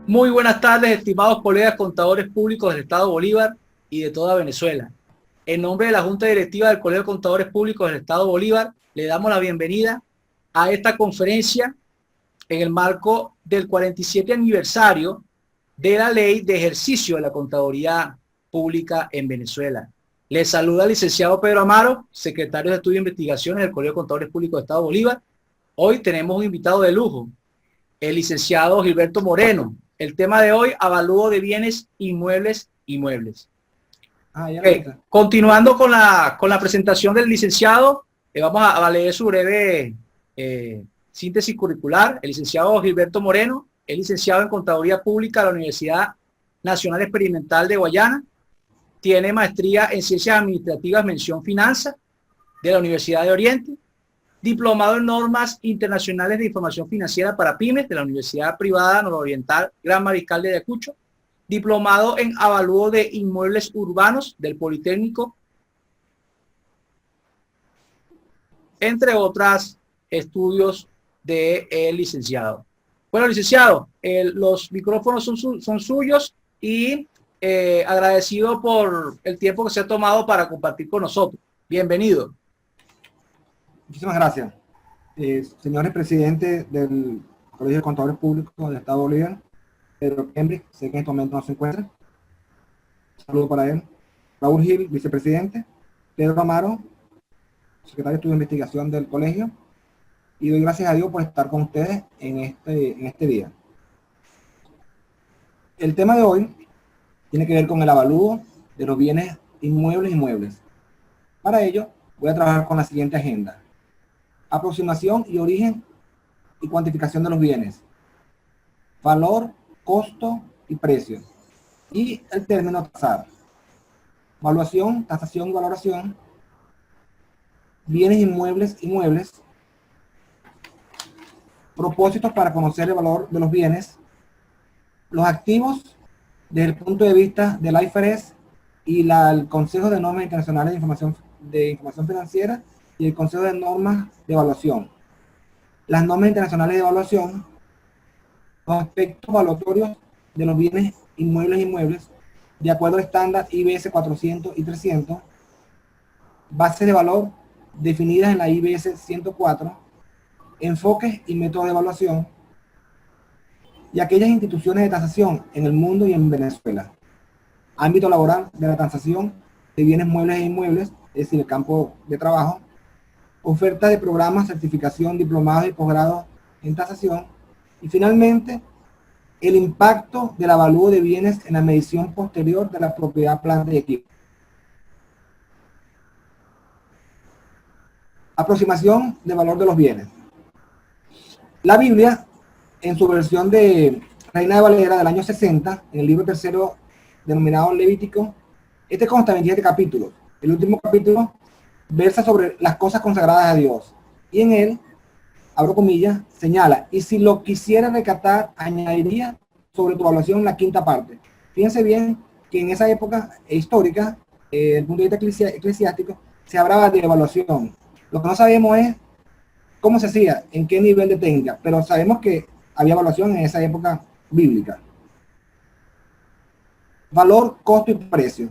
Muy buenas tardes, estimados colegas contadores públicos del Estado Bolívar y de toda Venezuela. En nombre de la Junta Directiva del Colegio de Contadores Públicos del Estado Bolívar, le damos la bienvenida a esta conferencia en el marco del 47 aniversario de la Ley de Ejercicio de la Contaduría Pública en Venezuela. Les saluda el licenciado Pedro Amaro, secretario de Estudio e Investigaciones del Colegio de Contadores Públicos del Estado Bolívar. Hoy tenemos un invitado de lujo, el licenciado Gilberto Moreno. El tema de hoy, avalúo de bienes inmuebles y muebles. Continuando con la presentación del licenciado, vamos a leer su breve síntesis curricular. El licenciado Gilberto Moreno es licenciado en Contaduría Pública de la Universidad Nacional Experimental de Guayana. Tiene maestría en Ciencias Administrativas, mención Finanzas, de la Universidad de Oriente. Diplomado en Normas Internacionales de Información Financiera para Pymes de la Universidad Privada Nororiental Gran Mariscal de Ayacucho. Diplomado en Avalúo de Inmuebles Urbanos del Politécnico, entre otros estudios del licenciado. Bueno, licenciado, los micrófonos son suyos y agradecido por el tiempo que se ha tomado para compartir con nosotros. Bienvenido. Muchísimas gracias. Señores presidentes del Colegio de Contadores Públicos del Estado de Bolívar, Pedro Cambridge, sé que en este momento no se encuentra. Saludo para él. Raúl Gil, vicepresidente. Pedro Amaro, secretario de Estudio de Investigación del colegio. Y doy gracias a Dios por estar con ustedes en este día. El tema de hoy tiene que ver con el avalúo de los bienes inmuebles y muebles. Para ello, voy a trabajar con la siguiente agenda: aproximación y origen y cuantificación de los bienes, valor, costo y precio, y el término tasar, valuación, tasación y valoración, bienes inmuebles y muebles, propósitos para conocer el valor de los bienes, los activos desde el punto de vista del IFRS y el Consejo de Normas Internacionales de Información Financiera y el Consejo de Normas de Evaluación. Las normas internacionales de evaluación, los aspectos valuatorios de los bienes inmuebles y muebles, de acuerdo al estándar IBS 400 y 300, bases de valor definidas en la IBS 104, enfoques y métodos de evaluación, y aquellas instituciones de tasación en el mundo y en Venezuela. Ámbito laboral de la tasación de bienes muebles e inmuebles, es decir, el campo de trabajo, oferta de programas, certificación, diplomados y posgrados en tasación, y finalmente, el impacto del avalúo de bienes en la medición posterior de la propiedad, planta y equipo. Aproximación del valor de los bienes. La Biblia, en su versión de Reina de Valera del año 60, en el libro tercero denominado Levítico, consta de 27 capítulos. El último capítulo versa sobre las cosas consagradas a Dios, y en él, abro comillas, señala: y si lo quisiera recatar, añadiría sobre tu evaluación la quinta parte. Fíjense bien que en esa época histórica, desde el punto de vista eclesiástico, se hablaba de evaluación. Lo que no sabemos es cómo se hacía, en qué nivel de técnica, pero sabemos que había evaluación en esa época bíblica. Valor, costo y precio.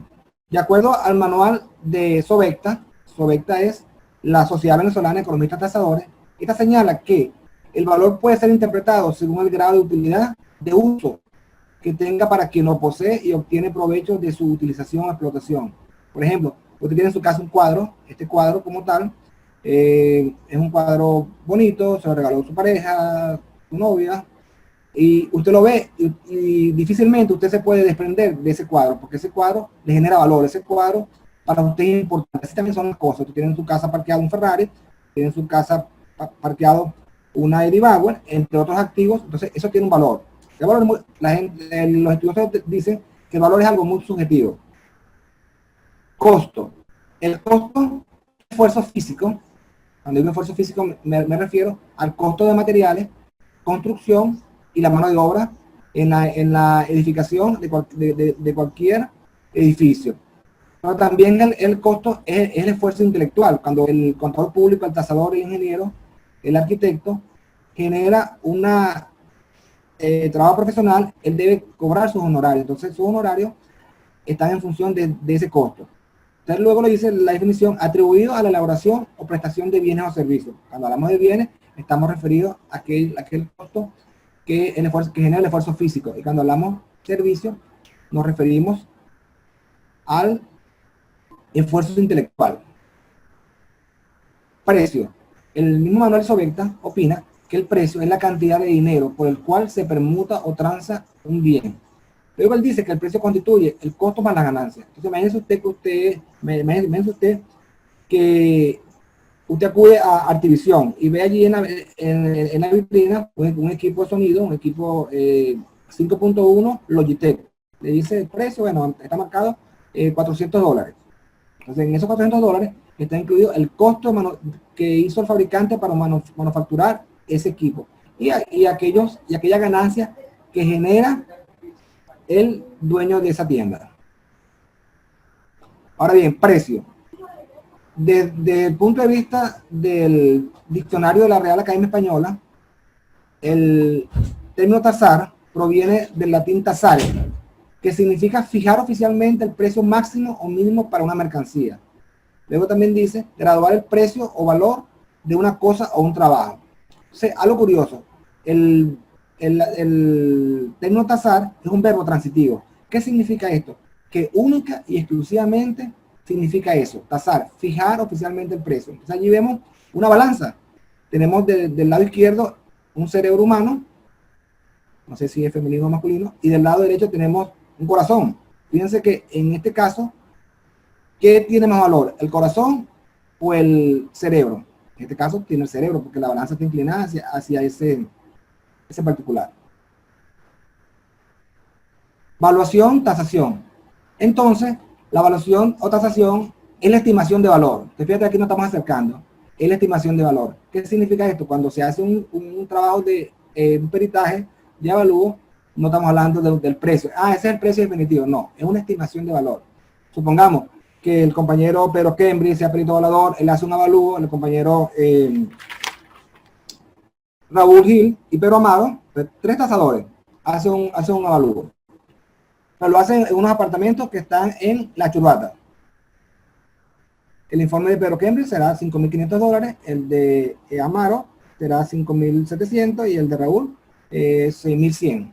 De acuerdo al manual de Sovecta es la Sociedad Venezolana de Economistas Tasadores, esta señala que el valor puede ser interpretado según el grado de utilidad de uso que tenga para quien lo posee y obtiene provecho de su utilización o explotación. Por ejemplo, usted tiene en su casa un cuadro, este cuadro como tal, es un cuadro bonito, se lo regaló su pareja, su novia, y usted lo ve y difícilmente usted se puede desprender de ese cuadro, porque ese cuadro le genera valor, ese cuadro para usted es importante. Así también son las cosas. Usted tiene en su casa parqueado un Ferrari, tiene en su casa parqueado una Edibauer, entre otros activos, entonces eso tiene un valor. El valor los estudiosos dicen que el valor es algo muy subjetivo. Costo. El costo es esfuerzo físico. Cuando digo esfuerzo físico me refiero al costo de materiales, construcción y la mano de obra en la edificación de cualquier edificio. Pero también el costo es el esfuerzo intelectual. Cuando el contador público, el tasador, el ingeniero, el arquitecto genera una trabajo profesional, él debe cobrar sus honorarios. Entonces, sus honorarios están en función de ese costo. Entonces, luego le dice la definición, atribuido a la elaboración o prestación de bienes o servicios. Cuando hablamos de bienes, estamos referidos a aquel costo que genera el esfuerzo físico. Y cuando hablamos de servicios, nos referimos al esfuerzo intelectual. Precio. El mismo Manuel Sobecta opina que el precio es la cantidad de dinero por el cual se permuta o transa un bien. Luego él dice que el precio constituye el costo más la ganancia. Entonces imagínese usted que usted acude a Artivisión y ve allí en la vitrina un equipo de sonido, un equipo 5.1 Logitech. Le dice el precio, bueno, está marcado $400. Entonces en esos $400 está incluido el costo que hizo el fabricante para manufacturar ese equipo y aquella ganancia que genera el dueño de esa tienda. Ahora bien, precio. Desde el punto de vista del diccionario de la Real Academia Española, el término tasar proviene del latín tasare, que significa fijar oficialmente el precio máximo o mínimo para una mercancía. Luego también dice graduar el precio o valor de una cosa o un trabajo. Entonces, algo curioso, el término tasar es un verbo transitivo. ¿Qué significa esto? Que única y exclusivamente significa eso, tasar, fijar oficialmente el precio. Entonces allí vemos una balanza. Tenemos del lado izquierdo un cerebro humano, no sé si es femenino o masculino, y del lado derecho tenemos un corazón. Fíjense que en este caso, ¿qué tiene más valor? ¿El corazón o el cerebro? En este caso tiene el cerebro, porque la balanza está inclinada hacia ese particular. Valuación, tasación. Entonces, la valuación o tasación es la estimación de valor. Fíjate, aquí nos estamos acercando. Es la estimación de valor. ¿Qué significa esto? Cuando se hace un trabajo de un peritaje de avalúo, no estamos hablando del precio. Ah, ese es el precio definitivo. No, es una estimación de valor. Supongamos que el compañero Pedro Cambridge sea perito evaluador, él hace un avalúo, el compañero Raúl Gil y Pedro Amado, tres tasadores, hacen un avalúo. Pero lo hacen en unos apartamentos que están en La Churbata. El informe de Pedro Cambridge será $5.500, el de Amaro será $5.700 y el de Raúl $6.100.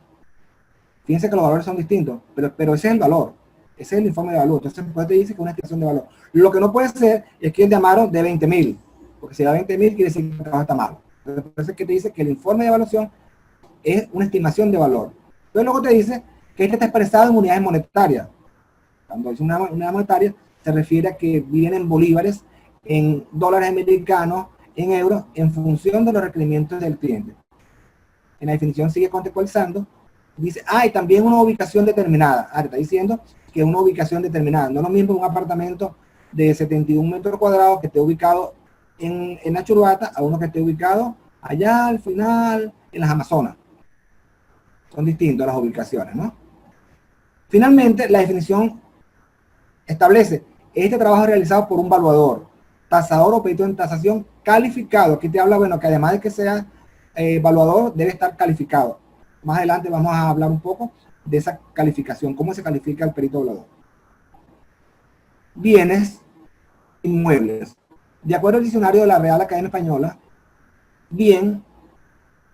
Fíjense que los valores son distintos, pero ese es el valor. Ese es el informe de valor. Entonces, después te dice que es una estimación de valor. Lo que no puede ser es que el de Amaro de 20.000, porque si da 20.000 quiere decir que el trabajo está malo. Entonces, que te dice que el informe de evaluación es una estimación de valor. Entonces, luego te dice que este está expresado en unidades monetarias. Cuando dice una unidad monetaria, se refiere a que vienen en bolívares, en dólares americanos, en euros, en función de los requerimientos del cliente. En la definición sigue contextualizando. Dice, y también una ubicación determinada. Está diciendo que es una ubicación determinada. No es lo mismo un apartamento de 71 metros cuadrados que esté ubicado en La Churbata a uno que esté ubicado allá al final, en las Amazonas. Son distintas las ubicaciones, ¿no? Finalmente, la definición establece este trabajo realizado por un valuador, tasador o perito en tasación calificado. Aquí te habla, bueno, que además de que sea evaluador, debe estar calificado. Más adelante vamos a hablar un poco de esa calificación, cómo se califica el perito evaluador. Bienes inmuebles. De acuerdo al diccionario de la Real Academia Española, bien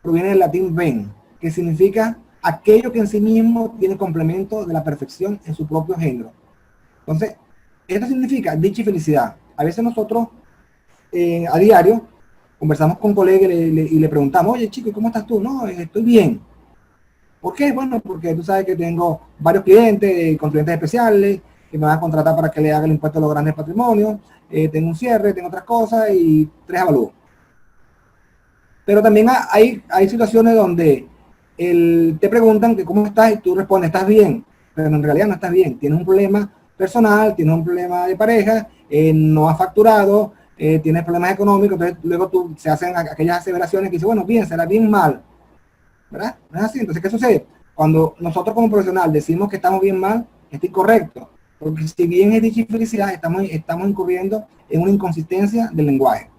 proviene del latín ben, que significa aquello que en sí mismo tiene complemento de la perfección en su propio género. Entonces, esto significa dicha y felicidad. A veces nosotros a diario conversamos con colegas y le preguntamos, oye chico, ¿cómo estás tú? No, estoy bien. ¿Por qué? Bueno, porque tú sabes que tengo varios clientes con clientes especiales que me van a contratar para que le haga el impuesto a los grandes patrimonios, tengo un cierre, tengo otras cosas y 3 avalúos. Pero también hay situaciones donde te preguntan que cómo estás y tú respondes, estás bien, pero en realidad no estás bien, tienes un problema personal, tienes un problema de pareja, no has facturado, tienes problemas económicos, entonces luego se hacen aquellas aseveraciones que dicen, bueno, bien, será bien mal, ¿verdad? No es así. Entonces, ¿qué sucede? Cuando nosotros como profesional decimos que estamos bien mal, está incorrecto, porque si bien es dicha y felicidad, estamos incurriendo en una inconsistencia del lenguaje.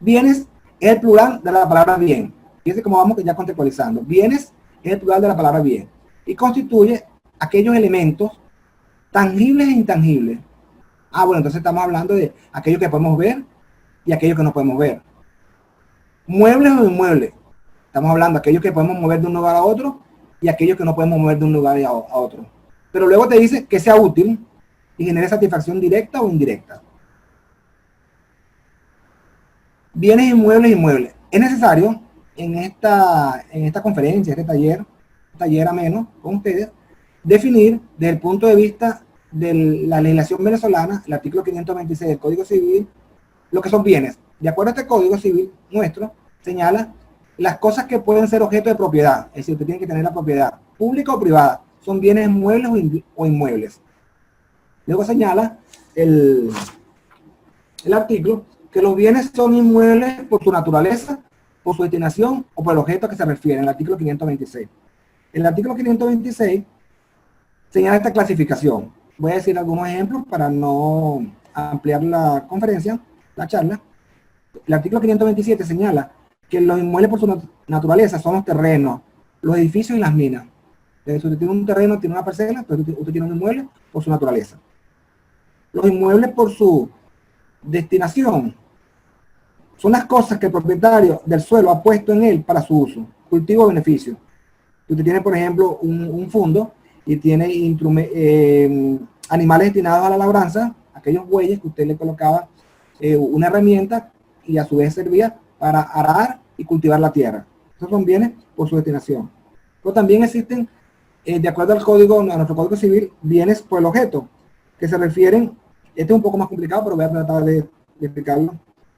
Bienes es el plural de la palabra bien. Fíjense cómo vamos ya contextualizando. Bienes es el plural de la palabra bien y constituye aquellos elementos tangibles e intangibles. Ah, bueno, entonces estamos hablando de aquellos que podemos ver y aquellos que no podemos ver. Muebles o inmuebles. Estamos hablando de aquellos que podemos mover de un lugar a otro y aquellos que no podemos mover de un lugar a otro. Pero luego te dice que sea útil y genere satisfacción directa o indirecta. Bienes inmuebles. Es necesario en esta conferencia, este taller ameno con ustedes, definir desde el punto de vista de la legislación venezolana, el artículo 526 del Código Civil, lo que son bienes. De acuerdo a este Código Civil nuestro, señala las cosas que pueden ser objeto de propiedad, es decir, usted tiene que tener la propiedad pública o privada, son bienes muebles o inmuebles. Luego señala el artículo que los bienes son inmuebles por su naturaleza, por su destinación o por el objeto a que se refiere, en el artículo 526. El artículo 526 señala esta clasificación. Voy a decir algunos ejemplos para no ampliar la conferencia, la charla. El artículo 527 señala que los inmuebles por su naturaleza son los terrenos, los edificios y las minas. Entonces, usted tiene un terreno, tiene una parcela, entonces usted tiene un inmueble por su naturaleza. Los inmuebles por su destinación son las cosas que el propietario del suelo ha puesto en él para su uso, cultivo o beneficio. Usted tiene, por ejemplo, un fondo y tiene animales destinados a la labranza, aquellos bueyes que usted le colocaba una herramienta y a su vez servía para arar y cultivar la tierra. Estos son bienes por su destinación. Pero también existen, de acuerdo al código, a nuestro Código Civil, bienes por el objeto, que se refieren, este es un poco más complicado, pero voy a tratar de explicarlo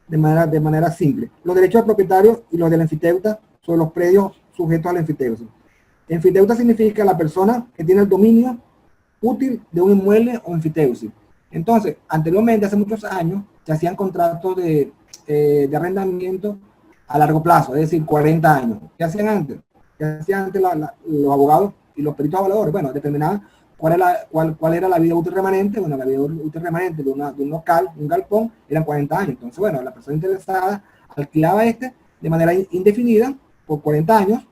de manera simple. Los derechos del propietario y los del enfiteuta sobre los predios sujetos al enfiteuta. Enfiteuta significa la persona que tiene el dominio útil de un inmueble o enfiteusis. Entonces, anteriormente, hace muchos años, se hacían contratos de arrendamiento a largo plazo, es decir, 40 años. ¿Qué hacían antes? ¿Qué hacían antes los abogados y los peritos avaladores? Bueno, determinaban cuál era la vida útil remanente. Bueno, la vida útil remanente de un local, un galpón, eran 40 años. Entonces, bueno, la persona interesada alquilaba de manera indefinida por 40 años,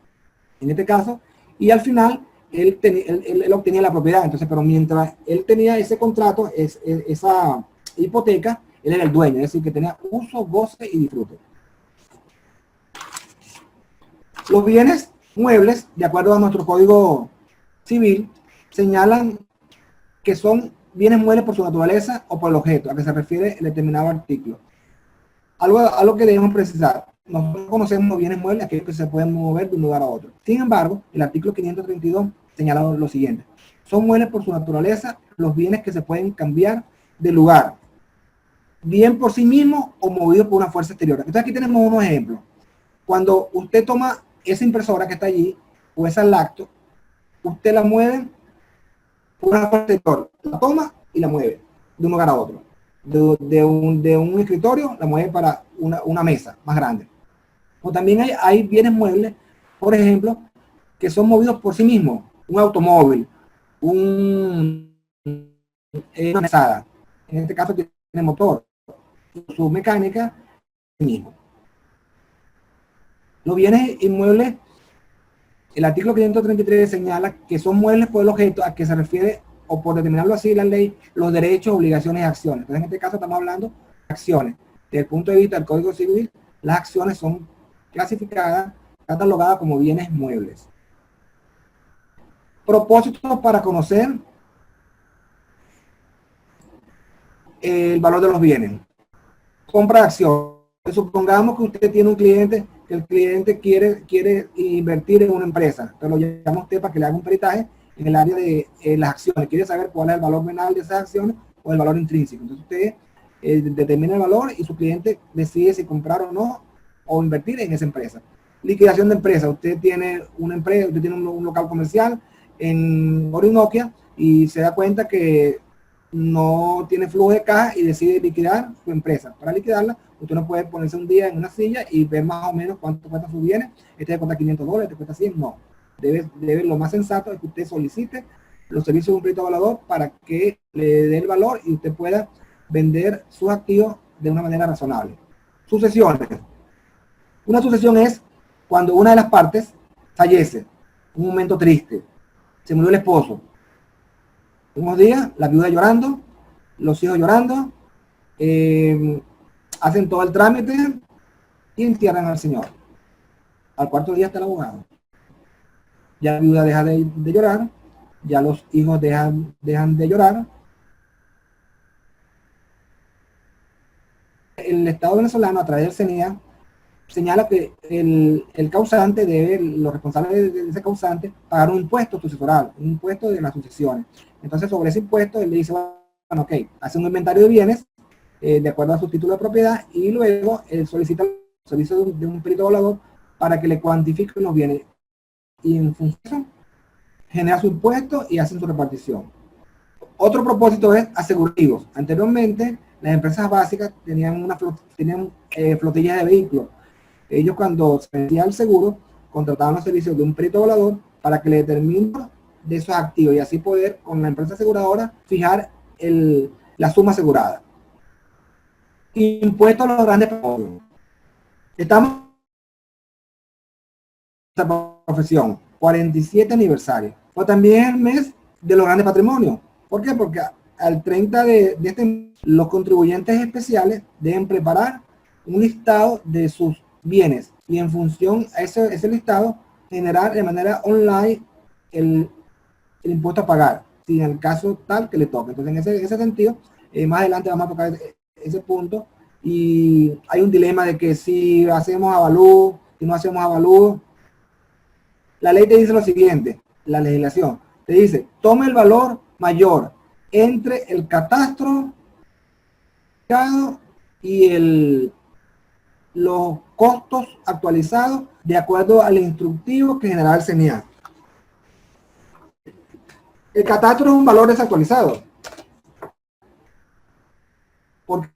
en este caso, y al final él obtenía la propiedad. Entonces, pero mientras él tenía ese contrato, esa hipoteca, él era el dueño, es decir, que tenía uso, goce y disfrute. Los bienes muebles, de acuerdo a nuestro Código Civil, señalan que son bienes muebles por su naturaleza o por el objeto a que se refiere el determinado artículo. Algo que debemos precisar: nosotros conocemos los bienes muebles, aquellos que se pueden mover de un lugar a otro. Sin embargo, el artículo 532 señala lo siguiente: son muebles por su naturaleza los bienes que se pueden cambiar de lugar, bien por sí mismo o movidos por una fuerza exterior. Entonces aquí tenemos unos ejemplos. Cuando usted toma esa impresora que está allí, o esa lacto, usted la mueve por una fuerza exterior, la toma y la mueve de un lugar a otro. De un escritorio la mueve para una mesa más grande. O también hay bienes muebles, por ejemplo, que son movidos por sí mismos. Un automóvil, una mesada. En este caso tiene motor, su mecánica mismo. Los bienes inmuebles, el artículo 533 señala que son muebles por el objeto a que se refiere, o por determinarlo así la ley, los derechos, obligaciones y acciones. Entonces, en este caso estamos hablando de acciones. Desde el punto de vista del Código Civil, las acciones son clasificadas, catalogadas como bienes muebles. Propósitos para conocer el valor de los bienes. Compra de acciones. Supongamos que usted tiene un cliente, que el cliente quiere invertir en una empresa. Entonces lo llama usted para que le haga un peritaje en el área de las acciones. Quiere saber cuál es el valor venal de esas acciones o el valor intrínseco. Entonces usted determina el valor y su cliente decide si comprar o no, o invertir en esa empresa. Liquidación de empresa. Usted tiene una empresa, usted tiene un local comercial en Orinoquia y se da cuenta que no tiene flujo de caja y decide liquidar su empresa. Para liquidarla, usted no puede ponerse un día en una silla y ver más o menos cuánto cuesta sus bienes. Este cuesta $500, este cuesta 100. No. Lo más sensato es que usted solicite los servicios de un perito avalador para que le dé el valor y usted pueda vender sus activos de una manera razonable. Sucesiones. Una sucesión es cuando una de las partes fallece, un momento triste, se murió el esposo, unos días, la viuda llorando, los hijos llorando, hacen todo el trámite y entierran al señor. Al cuarto día está el abogado. Ya la viuda deja de llorar, ya los hijos dejan de llorar. El Estado venezolano, a través del CENIA, señala que el causante debe, los responsables de ese causante, pagar un impuesto sucesoral, un impuesto de las sucesiones. Entonces, sobre ese impuesto, él le dice, bueno, ok, hace un inventario de bienes, de acuerdo a su título de propiedad, y luego él solicita el servicio de un perito evaluador para que le cuantifique los bienes. Y en función, genera su impuesto y hacen su repartición. Otro propósito es asegurativos. Anteriormente, las empresas básicas tenían flotillas de vehículos. Ellos, cuando se vendía el seguro, contrataban los servicios de un perito evaluador para que le determine de esos activos y así poder, con la empresa aseguradora, fijar la suma asegurada. Impuestos a los grandes patrimonios. Estamos en esta profesión, 47 aniversario. O también el mes de los grandes patrimonios. ¿Por qué? Porque al 30 de este mes, los contribuyentes especiales deben preparar un listado de sus bienes y en función a ese listado generar de manera online el impuesto a pagar, si en el caso tal que le toque. Entonces, en ese sentido, más adelante vamos a tocar ese punto y hay un dilema de que si hacemos avalúo, si no hacemos avalúo. La ley te dice lo siguiente, la legislación te dice, toma el valor mayor entre el catastro y los costos actualizados de acuerdo al instructivo que generará el CENIA. El catastro es un valor desactualizado, porque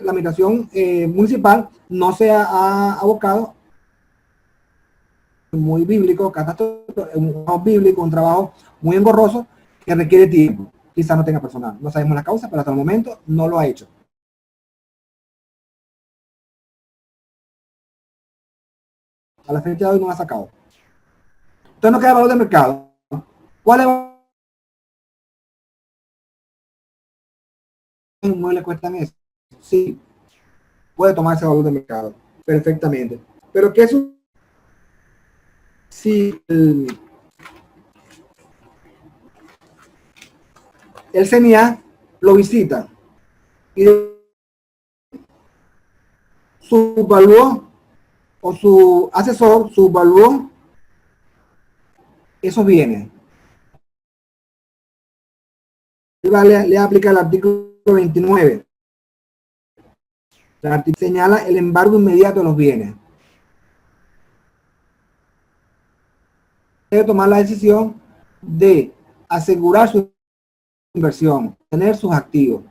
la administración municipal no se ha abocado, muy bíblico, catastro, un trabajo bíblico, un trabajo muy engorroso que requiere tiempo. Quizá no tenga personal, no sabemos la causa, pero hasta el momento no lo ha hecho. A la fecha de hoy no lo ha sacado. Entonces no queda valor de mercado. ¿Cuál es el inmueble cuestan eso? Sí, puede tomar ese valor de mercado perfectamente. Pero ¿qué es si el CENIA lo visita y subvaluó o su asesor subvaluó esos bienes? Le aplica el artículo 29. El artículo señala el embargo inmediato de los bienes. Debe tomar la decisión de asegurar su inversión, tener sus activos.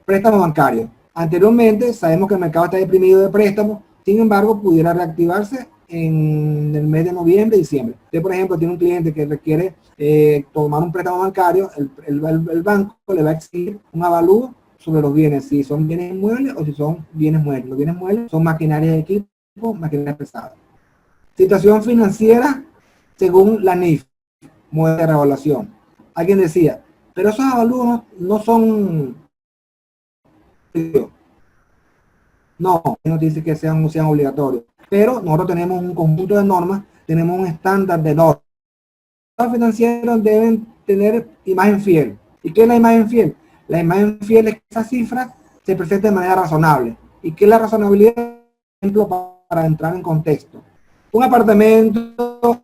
Préstamos bancarios. Anteriormente sabemos que el mercado está deprimido de préstamos, sin embargo pudiera reactivarse en el mes de noviembre y diciembre. Usted, por ejemplo, tiene un cliente que requiere tomar un préstamo bancario, el banco le va a exigir un avalúo sobre los bienes, si son bienes inmuebles o si son bienes muebles. Los bienes muebles son maquinaria de equipo, maquinaria pesada. Situación financiera según la NIF, modelo de revaluación. Alguien decía, pero esos avalúos no son... No dice que sean obligatorios, pero nosotros tenemos un conjunto de normas, tenemos un estándar de normas. Los financieros deben tener imagen fiel. ¿Y qué es la imagen fiel? La imagen fiel es que esa cifra se presente de manera razonable. ¿Y qué es la razonabilidad? Por ejemplo, para entrar en contexto. Un apartamento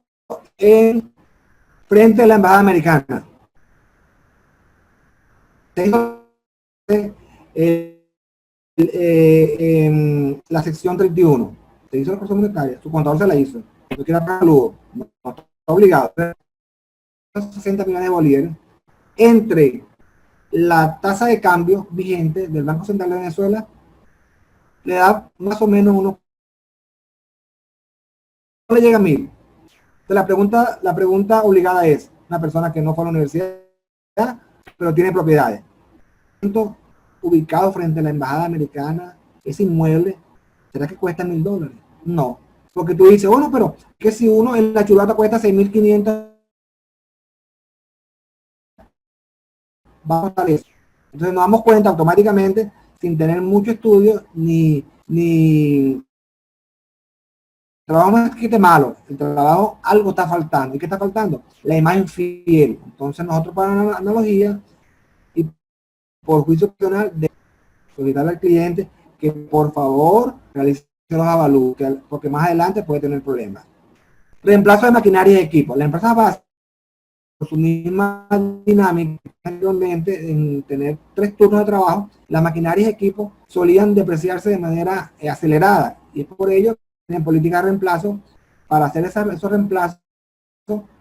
frente a la embajada americana. La sección 31. Se hizo la persona monetaria, su contador se la hizo. No quiere pagar luego, no está obligado. 60 millones de bolívares entre la tasa de cambio vigente del Banco Central de Venezuela, le da más o menos unos, no le llega a 1000. Entonces la pregunta obligada es, una persona que no fue a la universidad, pero tiene propiedades, ubicado frente a la embajada americana, ese inmueble ¿Será que cuesta $1000? No, porque tú dices, bueno, pero que si uno en la chulata cuesta 6500, vamos a ver eso. Entonces nos damos cuenta automáticamente, sin tener mucho estudio, ni trabajo más que esté malo, el trabajo algo está faltando. ¿Y qué está faltando? La imagen fiel. Entonces nosotros para una analogía y por juicio opcional de solicitarle al cliente que por favor realice los avalúos, porque más adelante puede tener problemas. Reemplazo de maquinaria y equipo. La empresa base, por su misma dinámica, anteriormente en tener 3 turnos de trabajo, las maquinarias y equipos solían depreciarse de manera acelerada, y es por ello que en política de reemplazo, para hacer esos reemplazos,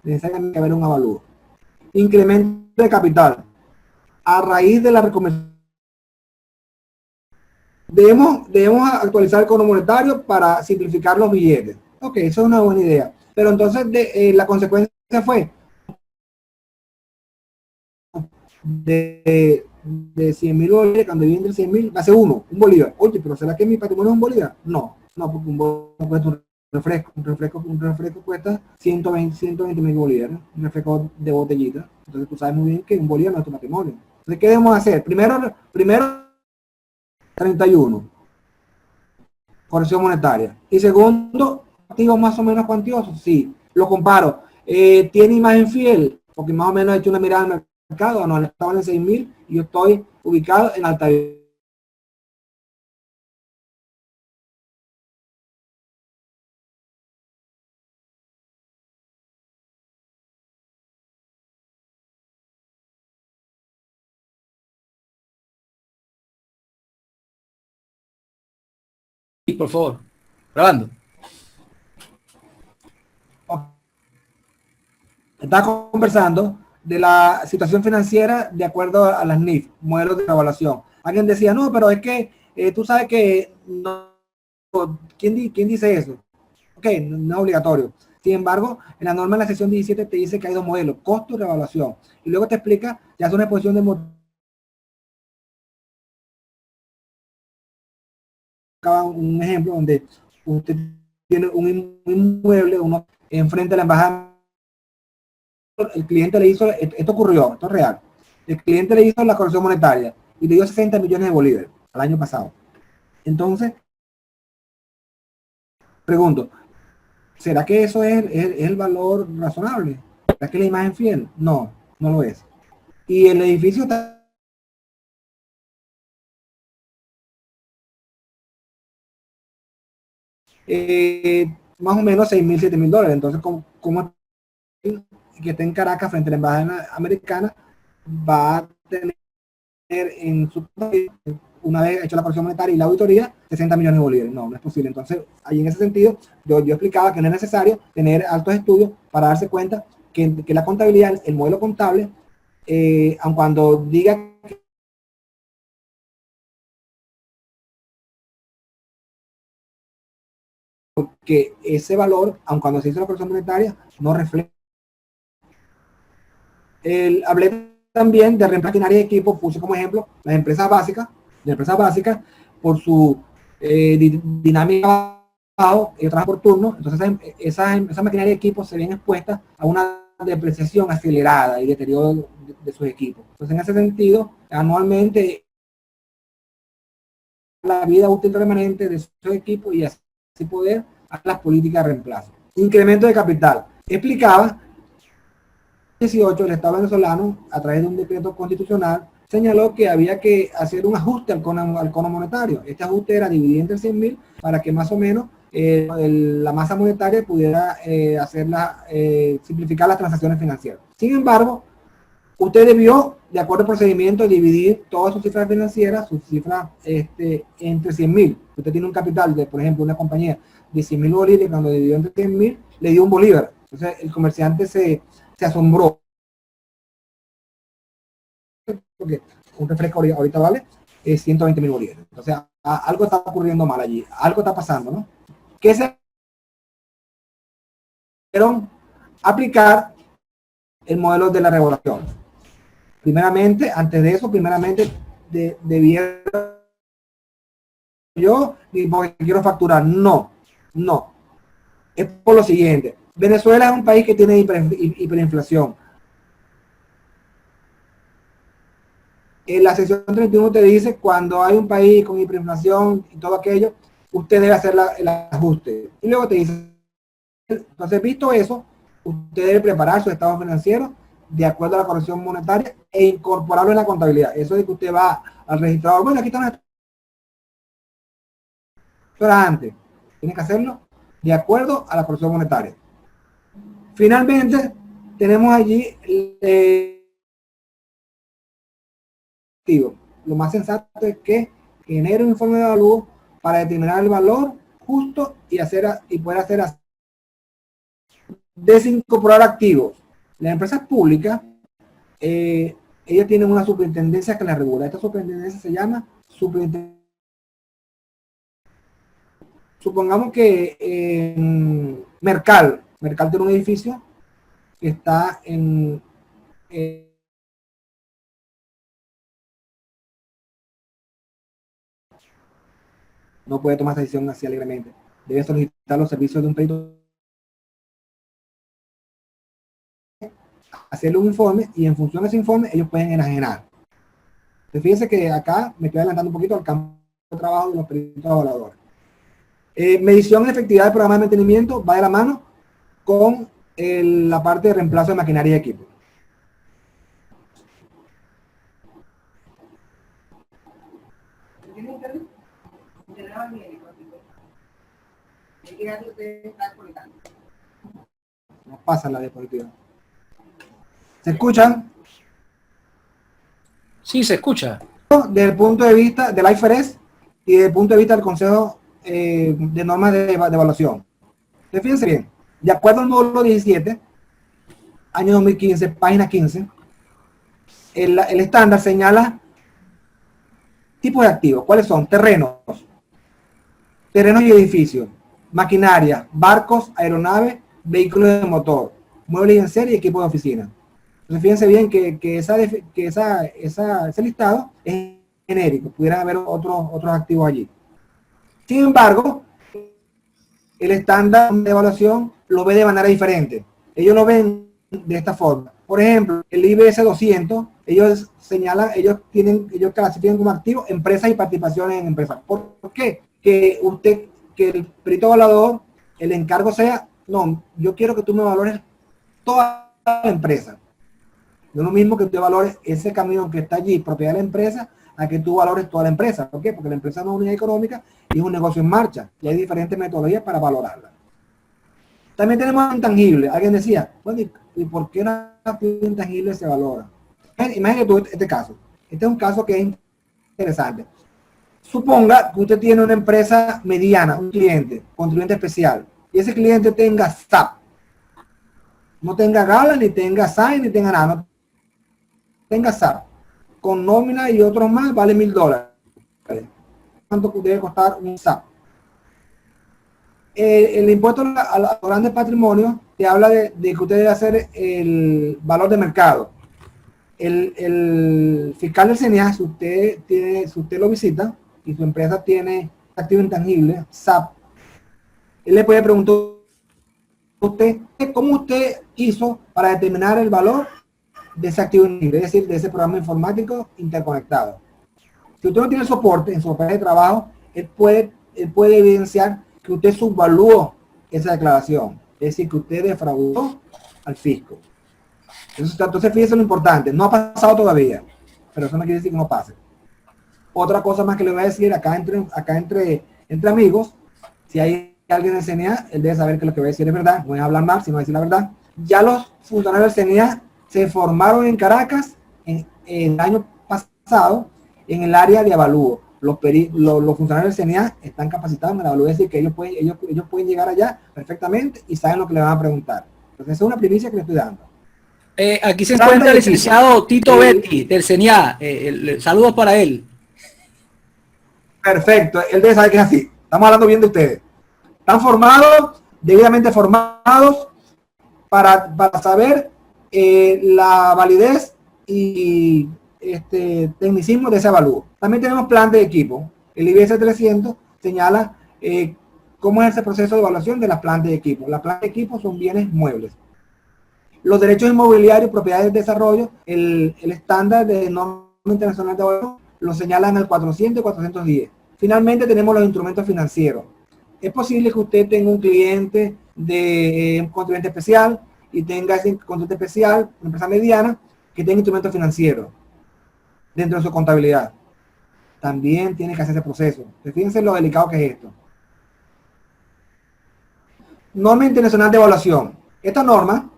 necesariamente haber un avalúo. Incremento de capital. A raíz de la reconversión, debemos actualizar el cono monetario para simplificar los billetes. Ok, eso es una buena idea. Pero entonces la consecuencia fue de 100.000 bolívares, cuando viene de 100.000, va a ser un bolívar. Oye, pero ¿será que mi patrimonio es un bolívar? No, porque un bolívar cuesta un refresco cuesta 120.000 bolívares, un refresco de botellita. Entonces tú sabes muy bien que un bolívar no es tu patrimonio. Entonces, ¿qué debemos hacer? Primero 31, corrección monetaria. Y segundo, activos más o menos cuantiosos, sí. Lo comparo. ¿Tiene imagen fiel? Porque más o menos he hecho una mirada al mercado, no, estaban en 6.000 y yo estoy ubicado en Altavista. Y por favor, grabando. Estaba conversando de la situación financiera de acuerdo a las NIF, modelos de evaluación. Alguien decía, no, pero es que tú sabes que no, ¿quién dice eso? Ok, no es obligatorio. Sin embargo, en la norma en la sección 17 te dice que hay 2 modelos, costo y revaluación. Y luego te explica, ya hace una exposición de un ejemplo donde usted tiene un inmueble, uno enfrente de la embajada, el cliente le hizo, esto ocurrió, esto es real, el cliente le hizo la corrección monetaria y le dio 60 millones de bolívares al año pasado. Entonces, pregunto, ¿será que eso es el valor razonable? ¿Será que la imagen fiel? No, no lo es. Y el edificio está más o menos 6.000, 7.000 dólares. Entonces, ¿cómo que esté en Caracas frente a la embajada americana va a tener en su una vez hecho la corrección monetaria y la auditoría 60 millones de bolívares? No, no es posible. Entonces, ahí en ese sentido, yo explicaba que no es necesario tener altos estudios para darse cuenta que la contabilidad, el modelo contable, aun cuando diga que ese valor, aun cuando se hizo la corrección monetaria, no refleja. Hablé también de reemplazo de maquinaria y equipo, puse como ejemplo las empresas básicas, por su dinámica y trabajo por turno. Entonces esa maquinaria y equipo se ven expuestas a una depreciación acelerada y deterioro de sus equipos. Entonces, en ese sentido, anualmente la vida útil remanente de sus equipos y así poder hacer las políticas de reemplazo. Incremento de capital. Explicaba 18, el Estado venezolano, a través de un decreto constitucional, señaló que había que hacer un ajuste al cono monetario. Este ajuste era dividir entre 100.000 para que más o menos la masa monetaria pudiera simplificar las transacciones financieras. Sin embargo, usted debió, de acuerdo al procedimiento, dividir todas sus cifras financieras, sus cifras entre 100.000. Usted tiene un capital de, por ejemplo, una compañía de 100.000 bolívares, cuando dividió entre 100.000, le dio un bolívar. Entonces el comerciante se asombró, porque un refresco ahorita vale 120.000 bolívares. Entonces algo está ocurriendo mal allí, algo está pasando, ¿no? ¿Qué se debieron aplicar el modelo de la regulación? Primeramente, antes de eso, debieron yo, ni porque quiero facturar. No, no. Es por lo siguiente. Venezuela es un país que tiene hiperinflación. En la sección 31 te dice, cuando hay un país con hiperinflación y todo aquello, usted debe hacer el ajuste. Y luego te dice, entonces, visto eso, usted debe preparar su estado financiero de acuerdo a la corrección monetaria e incorporarlo en la contabilidad. Eso de que usted va al registrador, bueno, aquí están las... Eso era antes. Tiene que hacerlo de acuerdo a la corrección monetaria. Finalmente, tenemos allí lo más sensato es que genere un informe de avalúo para determinar el valor justo y poder hacer desincorporar activos. Las empresas públicas, ellas tienen una superintendencia que las regula. Esta superintendencia se llama superintendencia. Supongamos que Mercal tiene un edificio que está no puede tomar esa decisión así alegremente. Debe solicitar los servicios de un perito, hacerle un informe y en función de ese informe ellos pueden enajenar. Fíjense que acá me estoy adelantando un poquito al campo de trabajo de los peritos evaluadores. Medición y efectividad del programa de mantenimiento va de la mano con la parte de reemplazo de maquinaria y equipo. No pasa la diapositiva. ¿Se escuchan? Sí, se escucha. Desde el punto de vista del IFRS y desde el punto de vista del Consejo de Normas de Evaluación. Fíjense bien, de acuerdo al módulo 17, año 2015, página 15, el estándar señala tipos de activos. ¿Cuáles son? Terrenos y edificios, maquinaria, barcos, aeronaves, vehículos de motor, muebles en serie y equipos de oficina. Entonces fíjense bien que ese listado es genérico, pudieran haber otros activos allí. Sin embargo, el estándar de evaluación lo ve de manera diferente. Ellos lo ven de esta forma. Por ejemplo, el IBS 200, ellos señalan, ellos clasifican como activos empresas y participaciones en empresas. ¿Por qué? Que el perito evaluador, el encargo sea, no, yo quiero que tú me valores toda la empresa. No es lo mismo que tú valores ese camión que está allí, propiedad de la empresa, a que tú valores toda la empresa. ¿Por qué? Porque la empresa no es una unidad económica y es un negocio en marcha. Y hay diferentes metodologías para valorarla. También tenemos intangible. Alguien decía, bueno, ¿y por qué un activo intangible se valora? Imagínate tú este caso. Este es un caso que es interesante. Suponga que usted tiene una empresa mediana, un cliente, contribuyente especial, y ese cliente tenga SAP. No tenga Gala, ni tenga SAI, ni tenga nada. No tenga SAP. Con nómina y otros más vale $1,000. ¿Cuánto debe costar un SAP? El impuesto a los grandes patrimonios te habla de que usted debe hacer el valor de mercado. El fiscal del CNA, si usted lo visita y su empresa tiene activo intangible, SAP, él le puede preguntar a usted cómo usted hizo para determinar el valor de ese activo intangible, es decir, de ese programa informático interconectado. Si usted no tiene soporte en su papel de trabajo, él puede evidenciar que usted subvaluó esa declaración, es decir, que usted defraudó al fisco. Entonces fíjese lo importante, no ha pasado todavía, pero eso no quiere decir que no pase. Otra cosa más que le voy a decir acá entre amigos, si hay alguien del CNA, él debe saber que lo que voy a decir es verdad, no voy a hablar mal, sino voy a decir la verdad. Ya los funcionarios del CNA se formaron en Caracas el año pasado en el área de avalúo. Los funcionarios del CNA están capacitados en el avalúo, es decir, que ellos pueden llegar allá perfectamente y saben lo que le van a preguntar. Entonces esa es una primicia que le estoy dando. Aquí se encuentra el licenciado Tito Betti del CENIA. Saludos para él. Perfecto, él debe saber que es así. Estamos hablando bien de ustedes. Están formados, debidamente formados, para saber la validez y tecnicismo de ese avalúo. También tenemos plan de equipo. El IBS 300 señala cómo es ese proceso de evaluación de las plantas de equipo. Las plantas de equipo son bienes muebles. Los derechos inmobiliarios, propiedades de desarrollo, el estándar de norma internacional de evaluación lo señalan en el 400 y 410. Finalmente tenemos los instrumentos financieros. Es posible que usted tenga un cliente de un contribuyente especial y tenga ese contribuyente especial, una empresa mediana, que tenga instrumentos financieros dentro de su contabilidad. También tiene que hacer ese proceso. Fíjense lo delicado que es esto. Norma internacional de evaluación. Esta norma,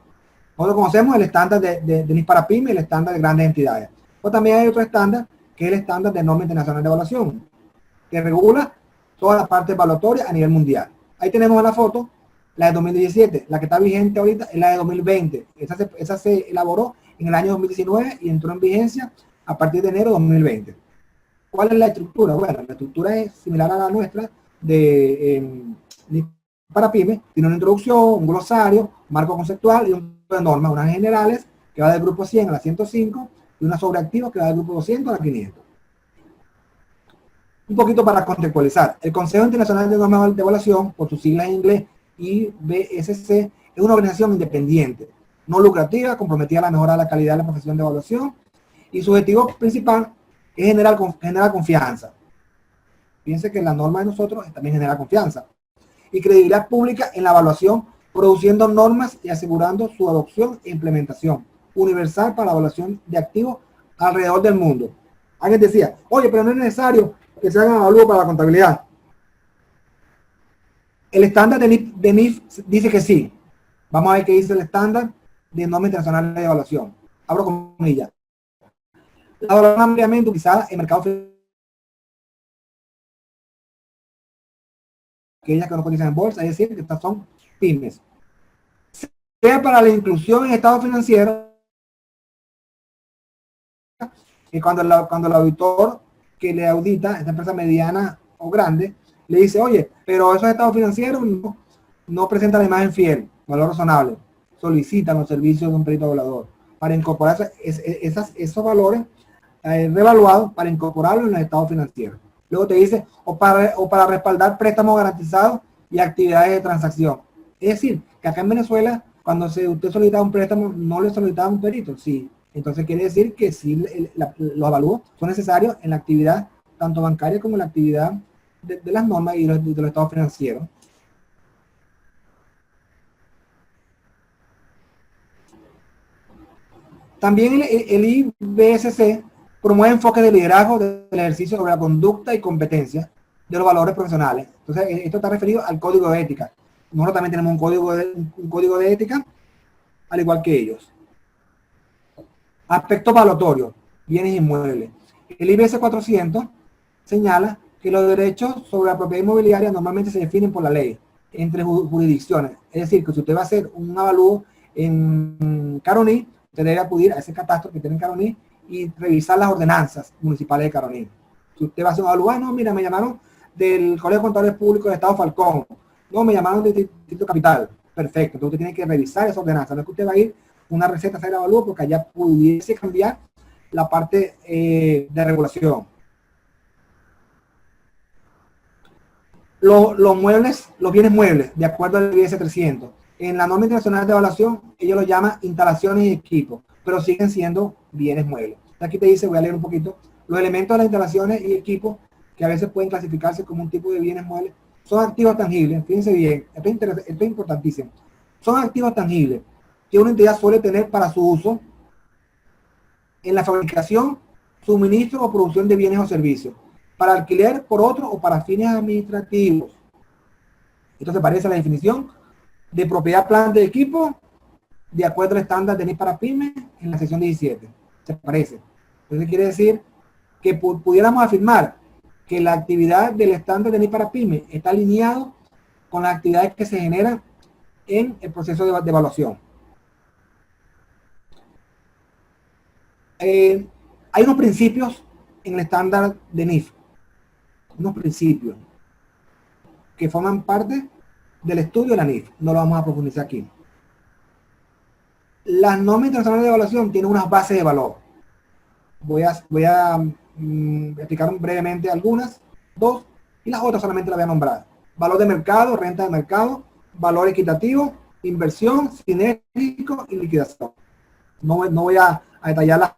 nosotros conocemos el estándar de NIF para PYME y el estándar de grandes entidades. Pero también hay otro estándar, que es el estándar de norma internacional de evaluación, que regula toda la parte evaluatoria a nivel mundial. Ahí tenemos en la foto la de 2017, la que está vigente ahorita es la de 2020. Esa se elaboró en el año 2019 y entró en vigencia a partir de enero de 2020. ¿Cuál es la estructura? Bueno, la estructura es similar a la nuestra de para PYME. Tiene una introducción, un glosario, marco conceptual y un grupo de normas, unas generales que va del grupo 100 a la 105 y una sobreactiva que va del grupo 200 a la 500. Un poquito para contextualizar. El Consejo Internacional de Normas de Evaluación, por sus siglas en inglés, IBSC, es una organización independiente, no lucrativa, comprometida a la mejora de la calidad de la profesión de evaluación, y su objetivo principal es generar confianza. Fíjense que la norma de nosotros también genera confianza y credibilidad pública en la evaluación, produciendo normas y asegurando su adopción e implementación universal para la evaluación de activos alrededor del mundo. Alguien decía, oye, pero no es necesario que se hagan evalúos para la contabilidad. El estándar de NIF dice que sí. Vamos a ver qué dice el estándar de norma internacional de evaluación. Abro comillas. La evaluación ampliamente utilizada en mercados financieros, aquellas que no cotizan en bolsa, es decir, que estas son pymes. Sea para la inclusión en estados financieros, que cuando el auditor que le audita, esta empresa mediana o grande, le dice, oye, pero esos estados financieros no presentan la imagen fiel, valor razonable, solicitan los servicios de un perito evaluador para incorporar esos valores revaluados para incorporarlos en los estados financieros. Luego te dice, o para respaldar préstamos garantizados y actividades de transacción. Es decir, que acá en Venezuela, cuando usted solicitaba un préstamo, no le solicitaba un perito, sí. Entonces quiere decir que sí, los avalúos son necesarios en la actividad tanto bancaria como en la actividad de las normas y de los estados financieros. También el IBSC promueve enfoques de liderazgo del ejercicio sobre la conducta y competencia de los valores profesionales. Entonces, esto está referido al código de ética. Nosotros también tenemos un código de ética, al igual que ellos. Aspectos evaluatorios, bienes inmuebles. El IBS 400 señala que los derechos sobre la propiedad inmobiliaria normalmente se definen por la ley entre jurisdicciones. Es decir, que si usted va a hacer un avalúo en Caroní, usted debe acudir a ese catastro que tiene en Caroní y revisar las ordenanzas municipales de Caroní. Si usted va a hacer un avalúo, no, mira, me llamaron del Colegio de Contadores Públicos del Estado Falcón, no, me llamaron del Distrito Capital. Perfecto, entonces usted tiene que revisar esa ordenanza. No es que usted va a ir una receta a hacer el avalúo porque allá pudiese cambiar la parte de regulación. Los muebles, los bienes muebles, de acuerdo al IBS 300. En la norma internacional de evaluación, ellos lo llaman instalaciones y equipos, pero siguen siendo bienes muebles. Aquí te dice, voy a leer un poquito, los elementos de las instalaciones y equipos, que a veces pueden clasificarse como un tipo de bienes muebles, son activos tangibles. Fíjense bien, esto es importantísimo. Son activos tangibles que una entidad suele tener para su uso en la fabricación, suministro o producción de bienes o servicios, para alquiler por otro o para fines administrativos. Esto se parece a la definición de propiedad, planta de equipo, de acuerdo al estándar de NIF para PYME en la sección 17. Se parece. Entonces quiere decir que pudiéramos afirmar que la actividad del estándar de NIF para PYME está alineado con las actividades que se generan en el proceso de evaluación. Hay unos principios en el estándar de NIF, unos principios que forman parte del estudio de la NIF. No lo vamos a profundizar aquí. Las normas internacionales de evaluación tienen unas bases de valor. Voy a explicar brevemente algunas dos, y las otras solamente las voy a nombrar. Valor de mercado, renta de mercado, valor equitativo, inversión, sinérgico y liquidación. No voy a detallarlas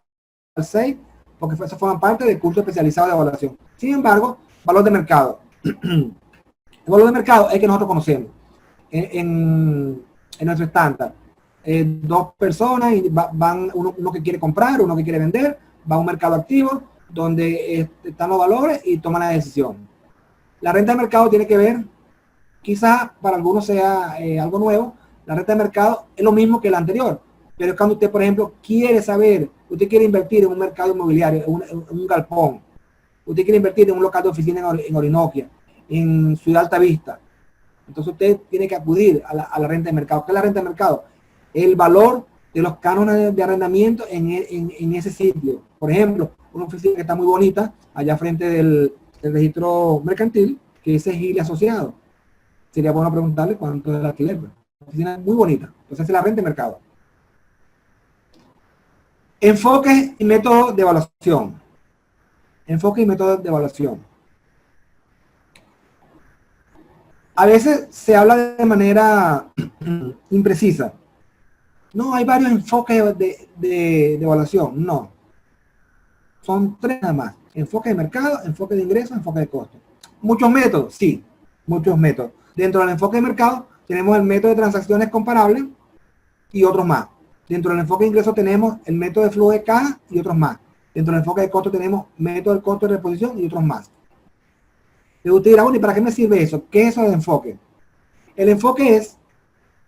al 6, porque eso forma parte del curso especializado de evaluación. Sin embargo, valor de mercado. El valor de mercado es el que nosotros conocemos en nuestro estándar. Dos personas y van uno que quiere comprar, uno que quiere vender, va a un mercado activo donde están los valores y toman la decisión. La renta de mercado tiene que ver, quizás para algunos sea algo nuevo. La renta de mercado es lo mismo que la anterior, pero es cuando usted, por ejemplo, quiere saber, usted quiere invertir en un mercado inmobiliario, en un galpón, usted quiere invertir en un local de oficina en Orinoquia, en Ciudad Alta Vista. Entonces usted tiene que acudir a la renta de mercado. ¿Qué es la renta de mercado? El valor de los cánones de arrendamiento en ese sitio. Por ejemplo, una oficina que está muy bonita, allá frente del registro mercantil, que dice Gil Asociado. Sería bueno preguntarle cuánto es el alquiler. Una oficina muy bonita. Entonces es la renta de mercado. Enfoques y métodos de evaluación. Enfoque y métodos de evaluación. A veces se habla de manera imprecisa. No, hay varios enfoques de evaluación. No. Son 3 nada más. Enfoque de mercado, enfoque de ingreso, enfoque de costo. Muchos métodos, sí. Muchos métodos. Dentro del enfoque de mercado tenemos el método de transacciones comparables y otros más. Dentro del enfoque de ingreso tenemos el método de flujo de caja y otros más. Dentro del enfoque de costo tenemos método de costo de reposición y otros más. Y usted dirá, bueno, ¿y para qué me sirve eso? ¿Qué es eso del enfoque? El enfoque es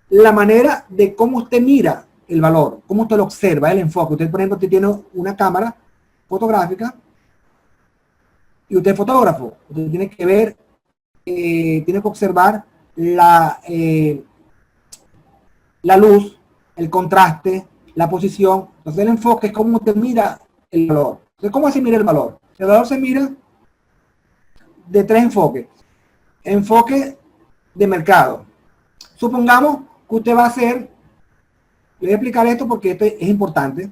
la manera de cómo usted mira el valor, cómo usted lo observa, el enfoque. Usted, por ejemplo, usted tiene una cámara fotográfica y usted es fotógrafo. Usted tiene que ver, tiene que observar la luz, el contraste, la posición. Entonces el enfoque es cómo usted mira el valor. Entonces, ¿cómo se mira el valor? El valor se mira de 3 enfoques. Enfoque de mercado. Supongamos que usted va a hacer, le voy a explicar esto porque esto es importante,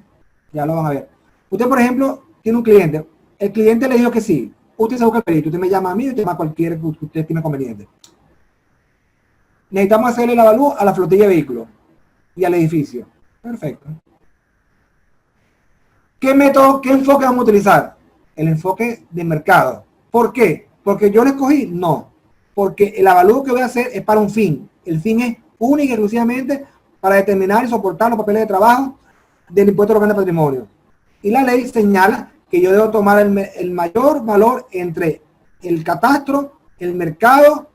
ya lo van a ver. Usted, por ejemplo, tiene un cliente, el cliente le dijo que sí, usted se busca el perito, usted me llama a mí, usted llama a cualquiera que usted estime conveniente. Necesitamos hacerle el avalúo a la flotilla de vehículos y al edificio. Perfecto. ¿Qué método, qué enfoque vamos a utilizar? El enfoque de mercado. ¿Por qué? ¿Porque yo lo escogí? No. Porque el avalúo que voy a hacer es para un fin. El fin es única y exclusivamente para determinar y soportar los papeles de trabajo del impuesto de renta de patrimonio. Y la ley señala que yo debo tomar el mayor valor entre el catastro, el mercado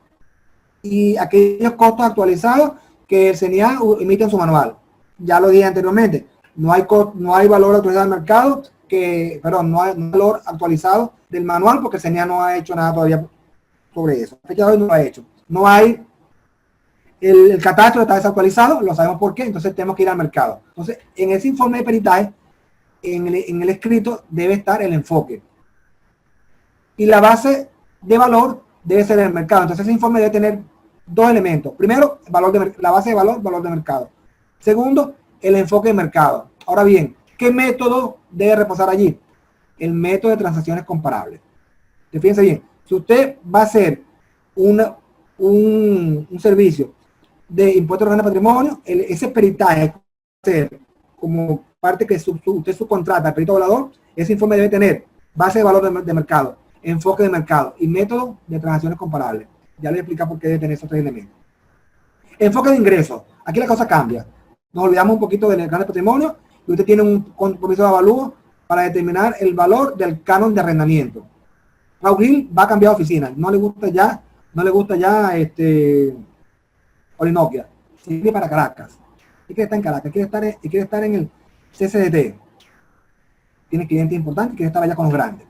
y aquellos costos actualizados que el CENIA emite en su manual. Ya lo dije anteriormente, no hay valor actualizado del mercado, no hay valor actualizado del manual porque el CENIA no ha hecho nada todavía sobre eso. A fecha de hoy no lo ha hecho. No hay, el catastro está desactualizado, lo sabemos por qué, entonces tenemos que ir al mercado. Entonces, en ese informe de peritaje, en el escrito debe estar el enfoque. Y la base de valor debe ser el mercado. Entonces ese informe debe tener 2 elementos. Primero, la base de valor de mercado. Segundo, el enfoque de mercado. Ahora bien, ¿qué método debe reposar allí? El método de transacciones comparables. Fíjense bien, si usted va a hacer un servicio de impuesto de renta de patrimonio, ese peritaje va a ser como parte que usted subcontrata al perito evaluador, ese informe debe tener base de valor de mercado, enfoque de mercado y método de transacciones comparables. Ya le voy a explicar por qué debe tener esos 3 elementos. Enfoque de ingresos. Aquí la cosa cambia. Nos olvidamos un poquito del canon de patrimonio y usted tiene un compromiso de avalúo para determinar el valor del canon de arrendamiento. Raúl Gil va a cambiar de oficina. No le gusta ya Orinoquia. Sigue para Caracas. Y quiere estar en Caracas. Quiere estar en el CCDT. Tiene clientes importantes y quiere estar allá con los grandes.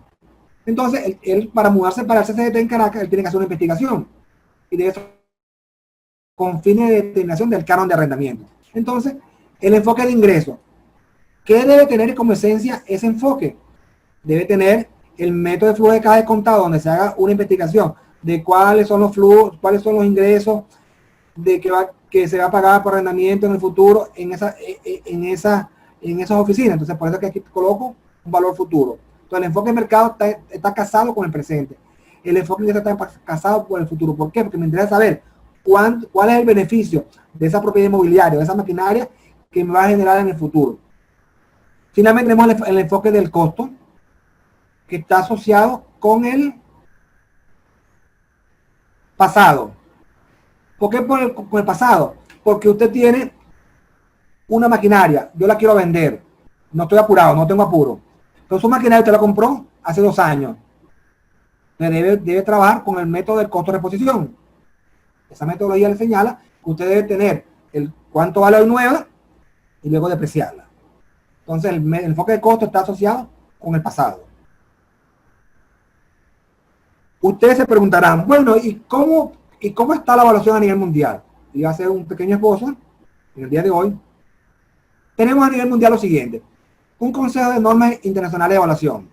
Entonces, él para mudarse para el CCDT en Caracas, él tiene que hacer una investigación. Y de eso con fines de determinación del canon de arrendamiento. Entonces, el enfoque de ingreso. ¿Qué debe tener como esencia ese enfoque? Debe tener el método de flujo de caja descontado, donde se haga una investigación de cuáles son los flujos, cuáles son los ingresos, de que se va a pagar por arrendamiento en el futuro en esas oficinas. Entonces, por eso que aquí coloco un valor futuro. Entonces, el enfoque de mercado está casado con el presente. el enfoque ya está casado por el futuro. ¿Por qué? Porque me interesa saber cuál es el beneficio de esa propiedad inmobiliaria, de esa maquinaria que me va a generar en el futuro. Finalmente tenemos el enfoque del costo, que está asociado con el pasado. ¿Por qué con el pasado? Porque usted tiene una maquinaria, yo la quiero vender, no estoy apurado, no tengo apuro. Pero su maquinaria usted la compró hace 2 años. Debe trabajar con el método del costo de reposición. Esa metodología le señala que usted debe tener el cuánto vale hoy nueva y luego depreciarla. Entonces el enfoque de costo está asociado con el pasado. Ustedes se preguntarán, bueno, ¿y cómo está la evaluación a nivel mundial? Y va a hacer un pequeño esbozo en el día de hoy. Tenemos a nivel mundial lo siguiente: un Consejo de Normas Internacionales de Evaluación.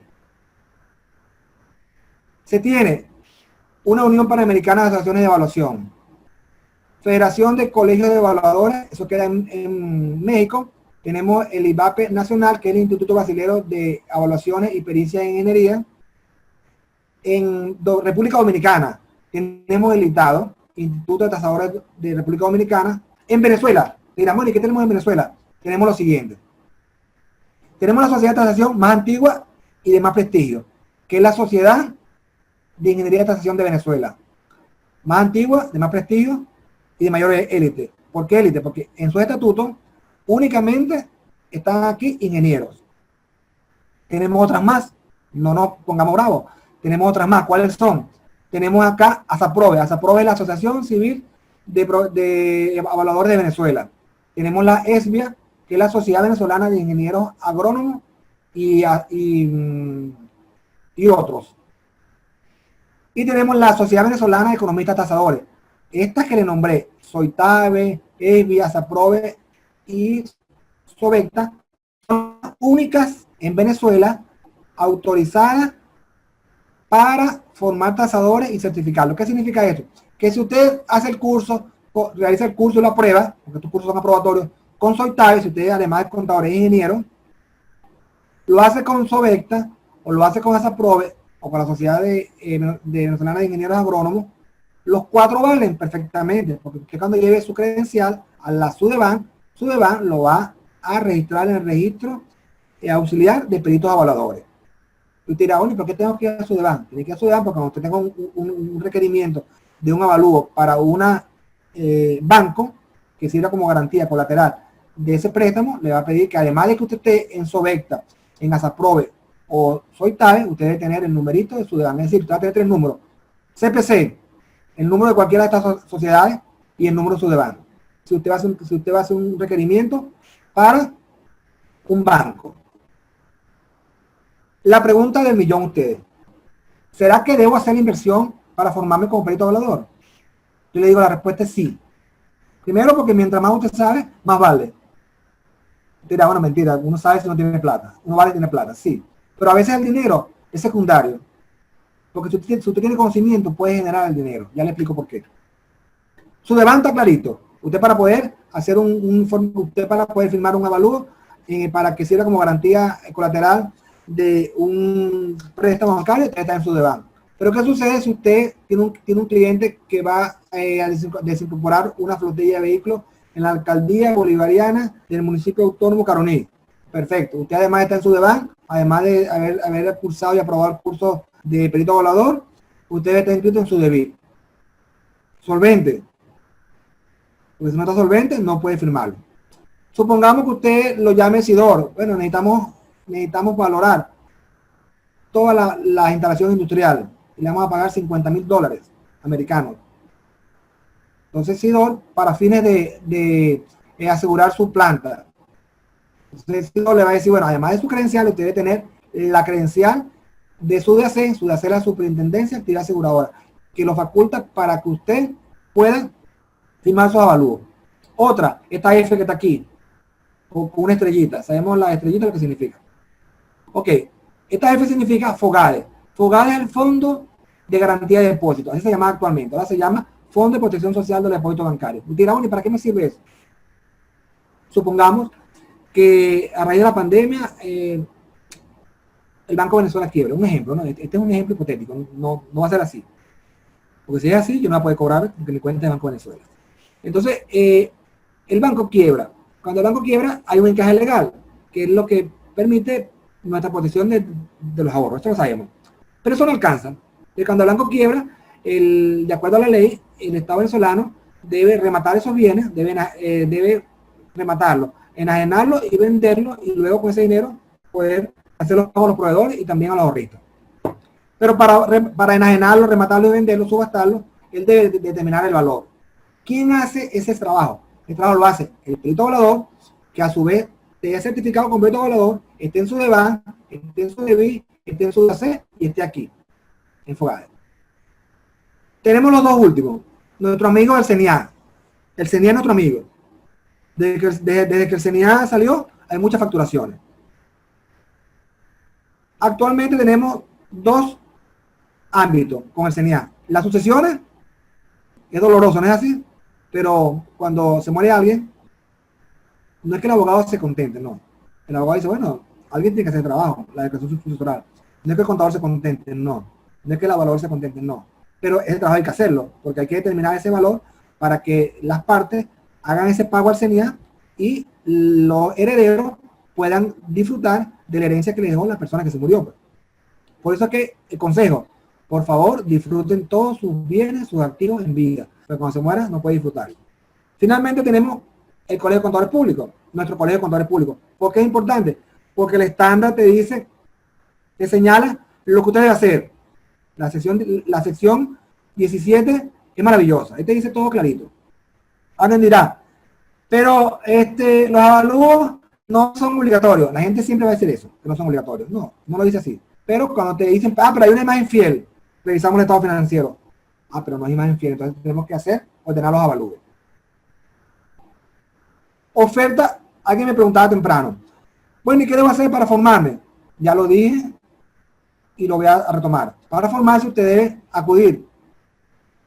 Se tiene una Unión Panamericana de Asociaciones de Evaluación, Federación de Colegios de Evaluadores, eso queda en México. Tenemos el IBAPE Nacional, que es el Instituto Brasileño de Evaluaciones y Pericia en Ingeniería. En República Dominicana tenemos el ITADO, Instituto de Tasadores de República Dominicana. En Venezuela, dirán, bueno, ¿y qué tenemos en Venezuela? Tenemos lo siguiente. Tenemos la sociedad de tasación más antigua y de más prestigio, que es la Sociedad de Ingeniería de Tasación de Venezuela. Más antigua, de más prestigio y de mayor élite. ¿Por qué élite? Porque en sus estatutos únicamente están aquí ingenieros. Tenemos otras más, no nos pongamos bravos. Tenemos otras más. ¿Cuáles son? Tenemos acá ASAPROVE. ASAPROVE es la Asociación Civil de Evaluadores de Venezuela. Tenemos la ESBIA, que es la Sociedad Venezolana de Ingenieros Agrónomos y otros. Y tenemos la Sociedad Venezolana de Economistas Tasadores. Estas que le nombré, SOITABE, ESBIA, ASAPROVE y SOVECTA, son únicas en Venezuela autorizadas para formar tasadores y certificarlos. ¿Qué significa esto? Que si usted hace el curso, realiza el curso y la prueba, porque estos cursos son aprobatorios, con SOITABE, si usted además de contador es ingeniero, lo hace con SOVECTA o lo hace con ASAPROVE o con la Sociedad Venezolana de Ingenieros Agrónomos, los 4 valen perfectamente, porque usted cuando lleve su credencial a la SUDEBAN lo va a registrar en el registro auxiliar de peritos evaluadores. Y usted dirá, bueno, ¿por qué tengo que ir a SUDEBAN? Tiene que ir a SUDEBAN porque cuando usted tenga un requerimiento de un avalúo para un banco que sirva como garantía colateral de ese préstamo, le va a pedir que además de que usted esté en SOVECTA, en ASAPROVE o SOITABE, usted debe tener el numerito de SUDEBAN. Es decir, usted va a tener 3 números: CPC, el número de cualquiera de estas sociedades y el número de SUDEBAN. Si usted va a hacer un requerimiento para un banco. La pregunta del millón ustedes: ¿será que debo hacer la inversión para formarme como perito evaluador? Yo le digo, la respuesta es sí. Primero, porque mientras más usted sabe, más vale. Dirá, bueno, mentira, uno sabe si no tiene plata. Uno vale tiene plata, sí. Pero a veces el dinero es secundario. Porque si usted tiene conocimiento, puede generar el dinero. Ya le explico por qué. SUDEBAN está clarito. Usted para poder hacer usted para poder firmar un avalúo para que sirva como garantía colateral de un préstamo bancario, usted está en SUDEBAN. Pero ¿qué sucede si usted tiene un cliente que va a desincorporar una flotilla de vehículos en la alcaldía bolivariana del municipio autónomo Caroní? Perfecto. Usted además está en SUDEBAN, además de haber cursado y aprobado el curso de perito evaluador, usted está inscrito en SUDEVIP. Solvente. Porque si no está solvente, no puede firmarlo. Supongamos que usted lo llame Sidor. Bueno, necesitamos valorar todas las instalaciones industriales y le vamos a pagar $50,000 americanos. Entonces Sidor, para fines de asegurar su planta, entonces Sidor le va a decir, bueno, además de su credencial, usted debe tener la credencial de SUDAC es la Superintendencia de Actividad Aseguradora, que lo faculta para que usted pueda firmar sus avalúos. Otra, esta F que está aquí, con una estrellita. Sabemos la estrellita lo que significa. Ok, esta F significa FOGADE. FOGADE es el Fondo de Garantía de Depósitos. Así se llama actualmente. Ahora se llama Fondo de Protección Social del Depósito Bancario. Usted dirá, bueno, ¿y para qué me sirve eso? Supongamos que a raíz de la pandemia el Banco de Venezuela quiebra, un ejemplo, ¿no? Este es un ejemplo hipotético, no va a ser así. Porque si es así, yo no la puedo cobrar porque mi cuenta de Banco de Venezuela. Entonces, el banco quiebra. Cuando el banco quiebra, hay un encaje legal, que es lo que permite nuestra protección de los ahorros. Esto lo sabemos. Pero eso no alcanza. Y cuando el banco quiebra, de acuerdo a la ley, el Estado venezolano debe rematar esos bienes, debe rematarlo, enajenarlo y venderlo, y luego con ese dinero poder hacer los pagos a los proveedores y también a los ahorristas. Pero para enajenarlo, rematarlo y venderlo, subastarlo, él debe determinar el valor. ¿Quién hace ese trabajo? El trabajo lo hace el perito evaluador, que a su vez esté certificado como perito evaluador, esté en su DEVAN, esté en su DEVI, esté en su DAC y esté aquí, en FOGADE. Tenemos los dos últimos. Nuestro amigo el CENIA. El CENIA es nuestro amigo. Desde que el CENIA salió, hay muchas facturaciones. Actualmente tenemos dos ámbitos con el CENIA. Las sucesiones, es doloroso, ¿no es así? Pero cuando se muere alguien, no es que el abogado se contente, no. El abogado dice, bueno, alguien tiene que hacer el trabajo, la declaración sucesoral. No es que el contador se contente, no. No es que el evaluador se contente, no. Pero ese trabajo hay que hacerlo, porque hay que determinar ese valor para que las partes hagan ese pago al CENIA y los herederos puedan disfrutar de la herencia que le dejó la persona que se murió. Por eso es que el consejo, por favor, disfruten todos sus bienes, sus activos en vida. Pero cuando se muera, no puede disfrutar. Finalmente tenemos el Colegio de Contadores Públicos, nuestro Colegio de Contadores Públicos. ¿Por qué es importante? Porque el estándar te dice, te señala lo que usted debe hacer. La sección 17 es maravillosa. Ahí te dice todo clarito. Alguien dirá, pero los avalúos no son obligatorios. La gente siempre va a decir eso, que no son obligatorios. No, no lo dice así. Pero cuando te dicen, pero hay una imagen fiel, revisamos el estado financiero. Pero no hay imagen fiel, entonces tenemos que ordenar los avalúos. Oferta, alguien me preguntaba temprano. Bueno, ¿y qué debo hacer para formarme? Ya lo dije y lo voy a retomar. Para formarse usted debe acudir.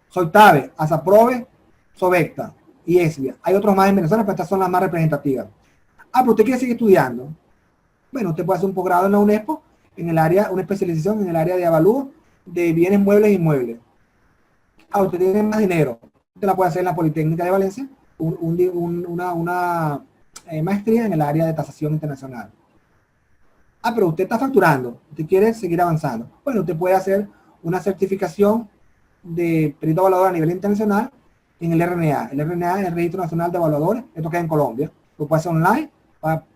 Soitabe, Asaprove, Sovecta y ESBIA. Hay otros más en Venezuela, pero estas son las más representativas. Pero usted quiere seguir estudiando. Bueno, usted puede hacer un posgrado en la UNESPO, en el área, una especialización en el área de avalúo de bienes muebles e inmuebles. Usted tiene más dinero. Usted la puede hacer en la Politécnica de Valencia, una maestría en el área de tasación internacional. Pero usted está facturando, usted quiere seguir avanzando. Bueno, usted puede hacer una certificación de perito evaluador a nivel internacional en el RNA. El RNA es el Registro Nacional de Evaluadores, esto queda en Colombia. Lo puede hacer online,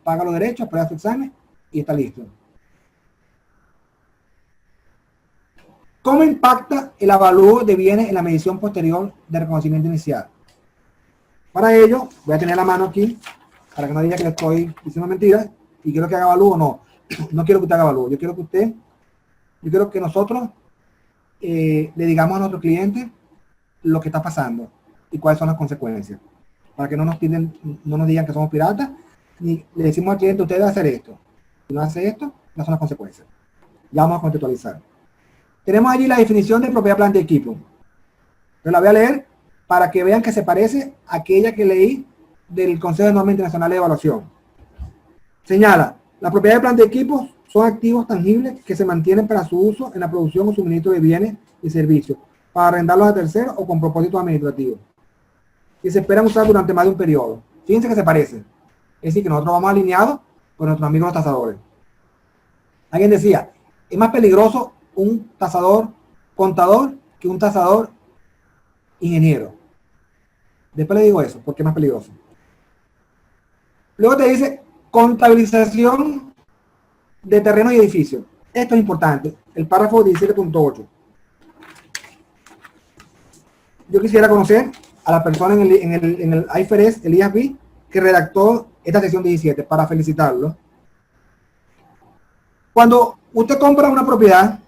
paga los derechos, prueba su examen y está listo. ¿Cómo impacta el avalúo de bienes en la medición posterior de reconocimiento inicial? Para ello, voy a tener la mano aquí, para que no diga que le estoy diciendo mentiras, y quiero que haga avalúo. No quiero que usted haga avalúo. Yo quiero que nosotros le digamos a nuestros clientes lo que está pasando y cuáles son las consecuencias. Para que no nos digan que somos piratas, ni le decimos al cliente, usted debe hacer esto. Si no hace esto, no son las consecuencias. Ya vamos a contextualizar. Tenemos allí la definición de propiedad, planta y equipo. Yo la voy a leer para que vean que se parece a aquella que leí del Consejo de Normas Internacionales de Evaluación. Señala, la propiedad de planta y equipos son activos tangibles que se mantienen para su uso en la producción o suministro de bienes y servicios, para arrendarlos a terceros o con propósitos administrativos, y se esperan usar durante más de un periodo. Fíjense que se parece. Es decir, que nosotros vamos alineados con nuestros amigos los tasadores. Alguien decía, es más peligroso un tasador contador que un tasador ingeniero. Después le digo eso, porque es más peligroso. Luego te dice contabilización de terrenos y edificios. Esto es importante. El párrafo 17.8. Yo quisiera conocer a la persona en el IFRS, el IASB, que redactó esta sección 17, para felicitarlo. Cuando usted compra una propiedad,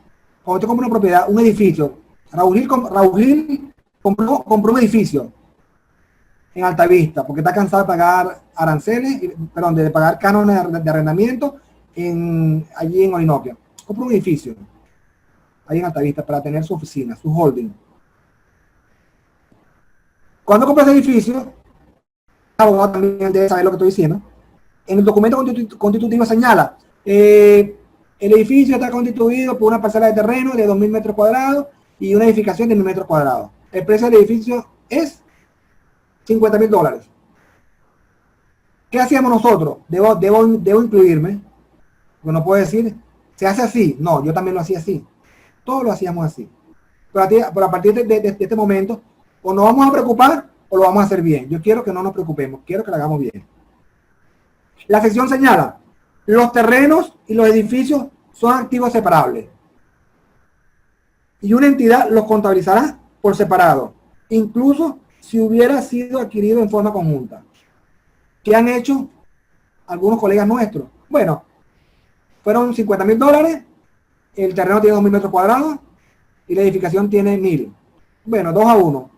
un edificio, Raúl compró un edificio en Altavista, porque está cansado de pagar aranceles, de pagar cánones de arrendamiento allí en Orinoquia. Compró un edificio ahí en Altavista para tener su oficina, su holding. Cuando compra ese edificio, el abogado también debe saber lo que estoy diciendo. En el documento constitutivo señala, El edificio está constituido por una parcela de terreno de 2.000 metros cuadrados y una edificación de 1.000 metros cuadrados. El precio del edificio es $50.000. ¿Qué hacíamos nosotros? Debo incluirme, porque no puedo decir, se hace así. No, yo también lo hacía así. Todos lo hacíamos así. Pero a partir de este momento, o nos vamos a preocupar o lo vamos a hacer bien. Yo quiero que no nos preocupemos, quiero que lo hagamos bien. La sección señala, los terrenos y los edificios son activos separables. Y una entidad los contabilizará por separado, incluso si hubiera sido adquirido en forma conjunta. ¿Qué han hecho algunos colegas nuestros? Bueno, fueron $50.000, el terreno tiene 2.000 metros cuadrados y la edificación tiene 1.000. Bueno, 2-1.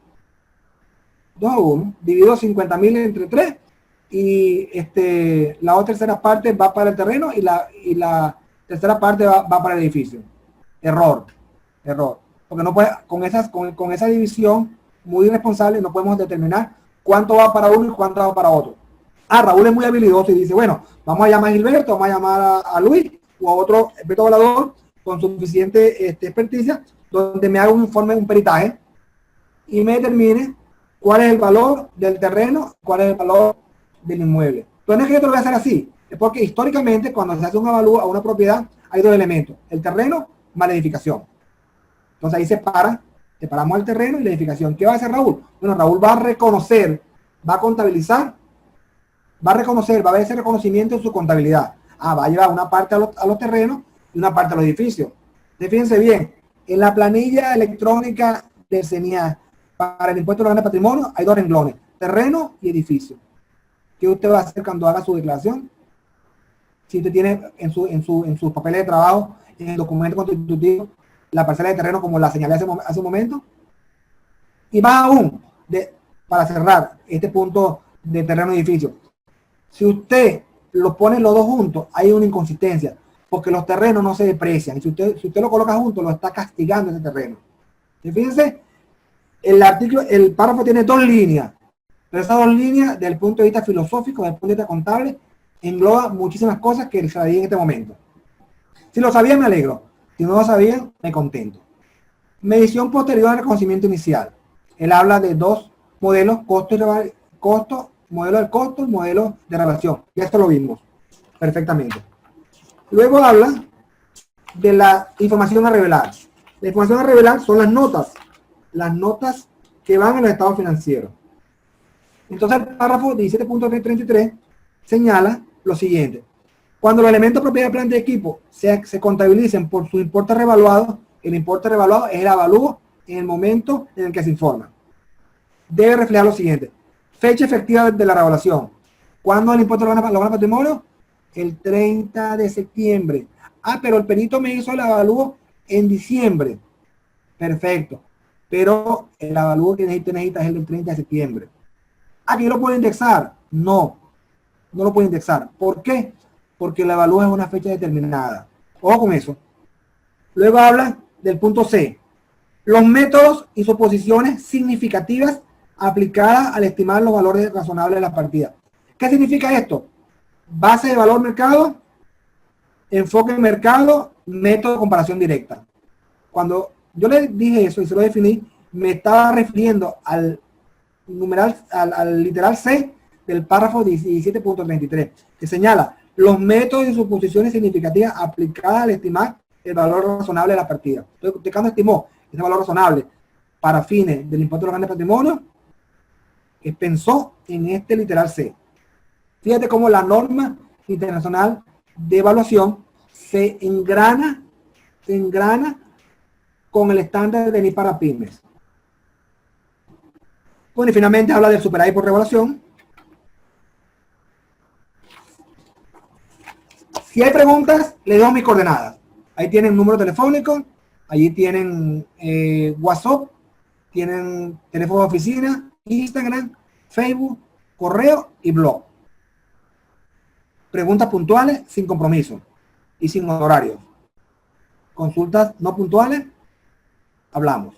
2-1, divido 50.000 entre 3 y la otra tercera parte va para el terreno y la tercera parte va para el edificio. Error. Porque no puede, con esa división muy irresponsable no podemos determinar cuánto va para uno y cuánto va para otro. Raúl es muy habilidoso y dice, bueno, vamos a llamar a Gilberto, vamos a llamar a Luis o a otro experto evaluador con suficiente experticia, donde me haga un informe, un peritaje y me determine cuál es el valor del terreno, cuál es el valor del inmueble. Pero no es que yo te lo voy a hacer así, es porque históricamente cuando se hace un avalúo a una propiedad hay dos elementos, el terreno más la edificación. Entonces ahí separamos el terreno y la edificación. ¿Qué va a hacer Raúl? Bueno, Raúl va a reconocer, va a contabilizar, va a haber ese reconocimiento en su contabilidad. Va a llevar una parte a los terrenos y una parte a los edificios. Fíjense bien, en la planilla electrónica del CENIA para el impuesto de los grandes patrimonios hay dos renglones, terreno y edificio. ¿Qué usted va a hacer cuando haga su declaración? Si usted tiene en sus papeles de trabajo, en el documento constitutivo, la parcela de terreno como la señalé hace un momento. Y más aún, para cerrar este punto de terreno y edificio, si usted lo pone los dos juntos, hay una inconsistencia, porque los terrenos no se deprecian. Y si usted lo coloca juntos, lo está castigando ese terreno. Y fíjense, el párrafo tiene dos líneas, pero esas dos líneas, desde el punto de vista filosófico, desde el punto de vista contable, engloba muchísimas cosas que sabía en este momento. Si lo sabían, me alegro. Si no lo sabían, me contento. Medición posterior al reconocimiento inicial. Él habla de dos modelos, modelo del costo y modelo de relación. Ya esto lo vimos perfectamente. Luego habla de la información a revelar. La información a revelar son las notas que van a los estados financieros. Entonces el párrafo 17.33 señala lo siguiente. Cuando los elementos de propiedad de planta y equipo se contabilicen por su importe revaluado, el importe revaluado es el avalúo en el momento en el que se informa. Debe reflejar lo siguiente. Fecha efectiva de la revaluación. ¿Cuándo el impuesto de los grandes patrimonios? El 30 de septiembre. Pero el perito me hizo el avalúo en diciembre. Perfecto. Pero el avalúo que necesita es el del 30 de septiembre. ¿Aquí lo puedo indexar? No lo puedo indexar. ¿Por qué? Porque el avalúo es una fecha determinada. Ojo con eso. Luego habla del punto C. Los métodos y suposiciones significativas aplicadas al estimar los valores razonables de la partida. ¿Qué significa esto? Base de valor mercado, enfoque mercado, método de comparación directa. Cuando yo le dije eso y se lo definí, me estaba refiriendo al literal C del párrafo 17.33, que señala los métodos y suposiciones significativas aplicadas al estimar el valor razonable de la partida. Entonces, usted cuando estimó ese valor razonable para fines del impuesto de los grandes patrimonios, pensó en este literal C. Fíjate cómo la norma internacional de evaluación se engrana con el estándar de NIF para pymes. Bueno, y finalmente habla del superávit por revaluación. Si hay preguntas, le doy mis coordenadas. Ahí tienen número telefónico, allí tienen WhatsApp, tienen teléfono de oficina, Instagram, Facebook, correo y blog. Preguntas puntuales sin compromiso y sin horario. Consultas no puntuales, hablamos.